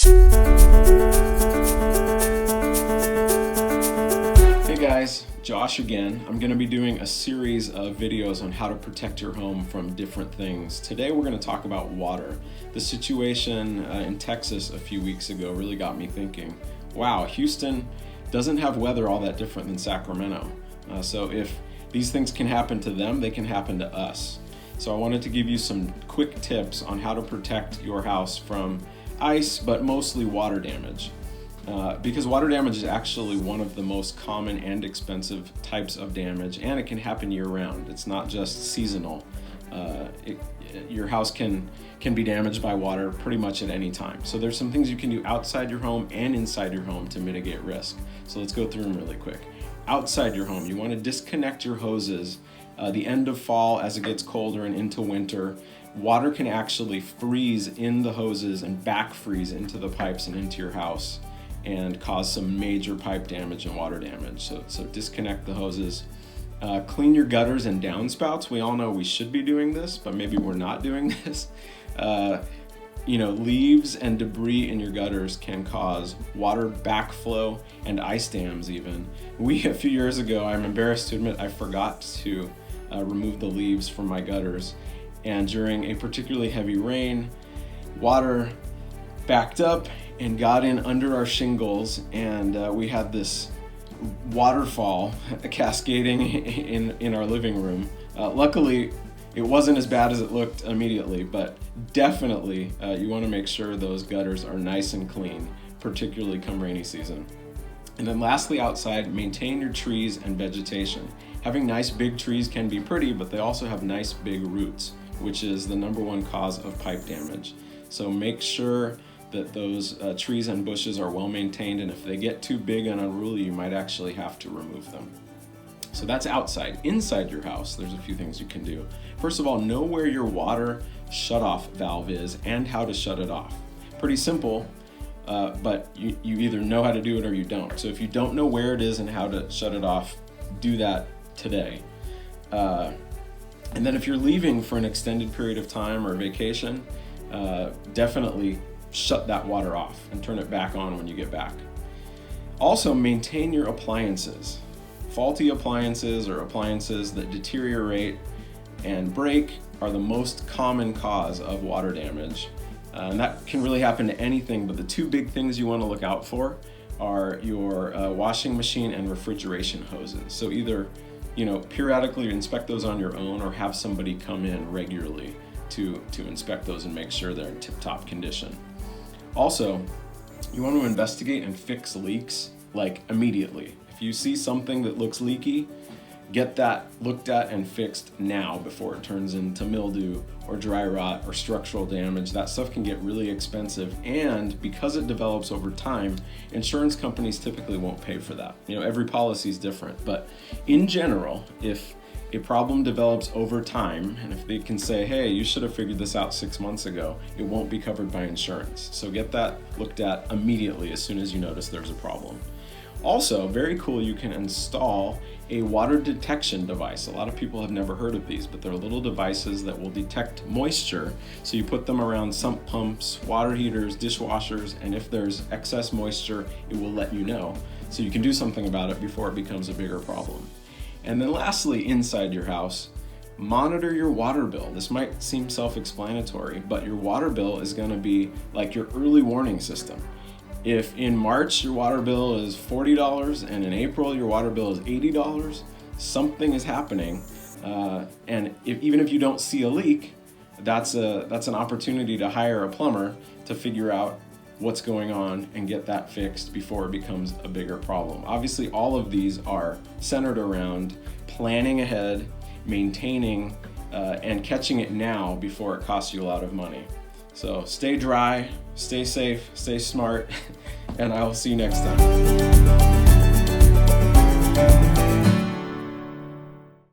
Hey guys, Josh again. I'm going to be doing a series of videos on how to protect your home from different things. Today we're going to talk about water. The situation in Texas a few weeks ago really got me thinking, wow, Houston doesn't have weather all that different than Sacramento. So if these things can happen to them, they can happen to us. So I wanted to give you some quick tips on how to protect your house from ice, but mostly water damage. Because water damage is actually one of the most common and expensive types of damage, and it can happen year-round. It's not just seasonal. Your house can be damaged by water pretty much at any time. So there's some things you can do outside your home and inside your home to mitigate risk. So let's go through them really quick. Outside your home, you want to disconnect your hoses. The end of fall, as it gets colder and into winter, water can actually freeze in the hoses and back freeze into the pipes and into your house and cause some major pipe damage and water damage. So disconnect the hoses. Clean your gutters and downspouts. We all know we should be doing this, but maybe we're not doing this. Leaves and debris in your gutters can cause water backflow and ice dams even. A few years ago, I'm embarrassed to admit, I forgot to remove the leaves from my gutters. And during a particularly heavy rain, water backed up and got in under our shingles, and we had this waterfall cascading in our living room. Luckily, it wasn't as bad as it looked immediately, but definitely you want to make sure those gutters are nice and clean, particularly come rainy season. And then lastly, outside, maintain your trees and vegetation. Having nice big trees can be pretty, but they also have nice big roots, which is the number one cause of pipe damage. So make sure that those trees and bushes are well maintained, and if they get too big and unruly, you might actually have to remove them. So that's outside. Inside your house, there's a few things you can do. First of all, know where your water shutoff valve is and how to shut it off. Pretty simple, but you either know how to do it or you don't. So if you don't know where it is and how to shut it off, do that today. And then if you're leaving for an extended period of time or vacation, definitely shut that water off and turn it back on when you get back. Also, maintain your appliances. Faulty appliances or appliances that deteriorate and break are the most common cause of water damage. And that can really happen to anything, but the two big things you want to look out for are your washing machine and refrigeration hoses. So either periodically inspect those on your own or have somebody come in regularly to inspect those and make sure they're in tip-top condition. Also, you want to investigate and fix leaks immediately. If you see something that looks leaky, get that looked at and fixed now before it turns into mildew or dry rot or structural damage. That stuff can get really expensive, and because it develops over time, insurance companies typically won't pay for that. Every policy is different, but in general, if a problem develops over time, and if they can say, hey, you should have figured this out 6 months ago, it won't be covered by insurance. So get that looked at immediately as soon as you notice there's a problem. Also, very cool, you can install a water detection device. A lot of people have never heard of these, but they're little devices that will detect moisture. So you put them around sump pumps, water heaters, dishwashers, and if there's excess moisture, it will let you know. So you can do something about it before it becomes a bigger problem. And then lastly, inside your house, monitor your water bill. This might seem self-explanatory, but your water bill is going to be like your early warning system. If in March your water bill is $40 and in April your water bill is $80, something is happening. And even if you don't see a leak, that's an opportunity to hire a plumber to figure out what's going on and get that fixed before it becomes a bigger problem. Obviously, all of these are centered around planning ahead, maintaining, and catching it now before it costs you a lot of money. So stay dry, stay safe, stay smart, and I'll see you next time.